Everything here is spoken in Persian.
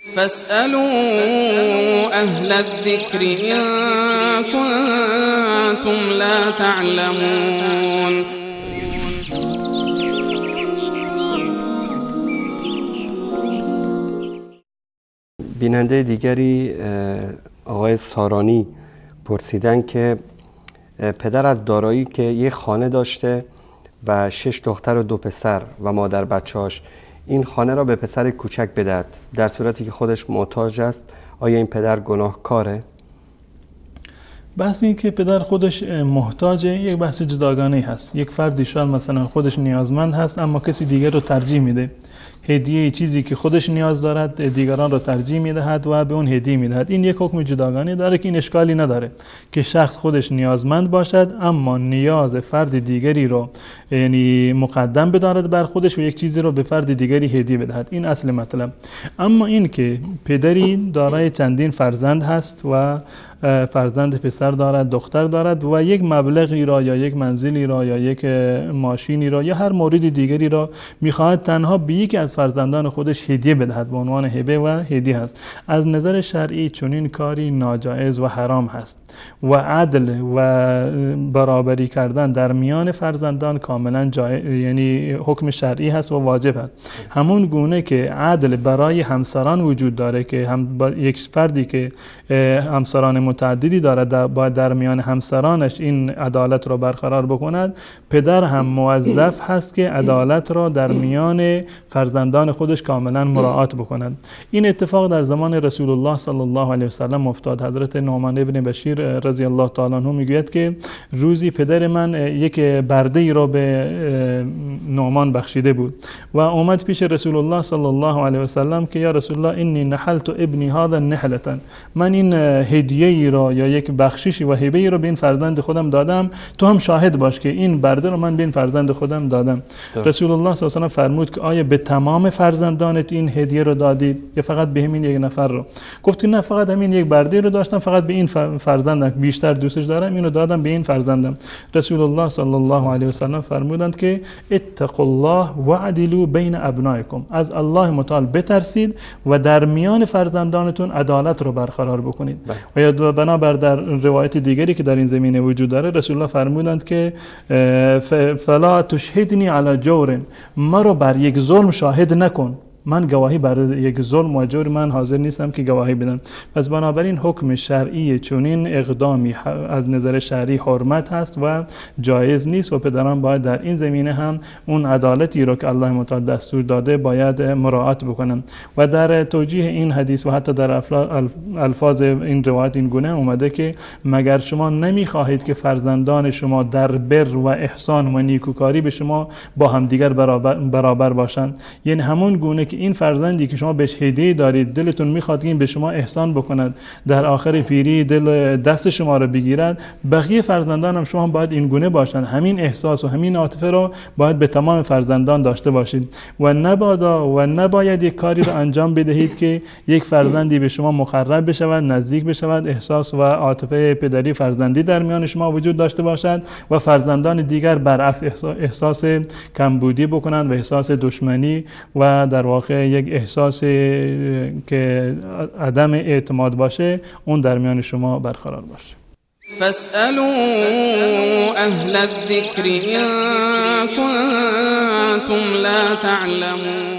فاسألوا أهل الذكر إن كنتم لا تعلمون. بیننده دیگری آقای سارانی پرسیدن که پدر از دارایی که یک خانه داشته و 6 دختر و 2 پسر و مادر بچه‌هاش این خانه را به پسر کوچک بدهد در صورتی که خودش محتاج است، آیا این پدر گناهکاره؟ بحث این که پدر خودش محتاجه یک بحث جداگانه هست. یک فردی شاید مثلا خودش نیازمند هست اما کسی دیگر رو ترجیح میده، هدیه چیزی که خودش نیاز دارد دیگران رو ترجیح میدهد و به اون هدیه میدهد. این یک حکم جداگانه داره که این اشکالی نداره که شخص خودش نیازمند باشد اما نیاز فرد دیگری رو یعنی مقدم بدارد بر خودش و یک چیزی رو به فرد دیگری هدیه بدهد. این اصل مطلب. اما این که پدری دارای چندین فرزند هست و فرزند پسر دارد، دختر دارد و یک مبلغی را یا یک منزلی را یا یک ماشینی را یا هر مورد دیگری را میخواهد تنها به یکی از فرزندان خودش هدیه بدهد به عنوان هبه و هدیه هست. از نظر شرعی چنین کاری ناجایز و حرام هست و عدل و برابری کردن در میان فرزندان کاملا یعنی حکم شرعی هست و واجب هست. همون گونه که عدل برای همسران وجود داره که یک فردی که همسران متعددی دارد باید در میان همسرانش این عدالت را برقرار بکند، پدر هم موظف هست که عدالت را در میان فرزندان خودش کاملا مراعات بکند. این اتفاق در زمان رسول الله صلی الله علیه و سلم افتاد. حضرت نعمان ابن بشیر رضی الله تعالی عنه میگوید که روزی پدر من یک برده ای را به نعمان بخشیده بود و اومد پیش رسول الله صلی الله علیه و سلم که یا رسول الله انی نحلت ابنی هذا نحلتا، من این هدیه ای را یا یک بخششی و هبه ای را به این فرزند خودم دادم، تو هم شاهد باش که این برده رو من به این فرزند خودم دادم. رسول الله صلی الله علیه و سلم فرمود که آیا به تمام فرزندانت این هدیه رو دادید یا فقط به همین یک نفر رو؟ گفت نه، فقط همین یک برده رو داشتم، فقط به این فرزندم بیشتر دوستش دارم، اینو دادم به این فرزندم. رسول الله صلی الله علیه و سلم فرمودند که اتقوا الله واعدلوا بین ابنائکم، از الله متعال بترسید و در میان فرزندانتون عدالت رو برقرار بکنید. و یا بنابر در روایت دیگری که در این زمینه وجود داره رسول الله فرمودند که فلا تشهدنی علی جور، مرا بر یک ظلم شاهد نکن، من گواهی برای یک ظلم و جور من حاضر نیستم که گواهی بدم. پس بنابراین حکم شرعی چنین اقدامی از نظر شرعی حرمت هست و جایز نیست و پدران باید در این زمینه هم اون عدالتی رو که الله متعال دستور داده باید مراعات بکنن. و در توجیه این حدیث و حتی در الفاظ این روایت این گونه اومده که مگر شما نمیخواهید که فرزندان شما در بر و احسان و نیکوکاری به شما با همدیگر برابر باشند؟ یعنی همون گونه که این فرزندی که شما بهش هدیه دارید دلتون میخواد که این به شما احسان بکند، در آخر پیری دل دست شما رو بگیرد، بقیه فرزندان هم شما باید این گونه باشند. همین احساس و همین عاطفه رو باید به تمام فرزندان داشته باشید و نباید یک کاری رو انجام بدهید که یک فرزندی به شما مقرب بشود، نزدیک بشود، احساس و عاطفه پدری فرزندی در میان شما وجود داشته باشد و فرزندان دیگر برعکس احساس کمبودی بکنند و احساس دشمنی و در واقع یک احساس که عدم اعتماد باشه اون در میان شما برقرار باشه. فاسألوا أهل الذكر إن كنتم لا تعلمون.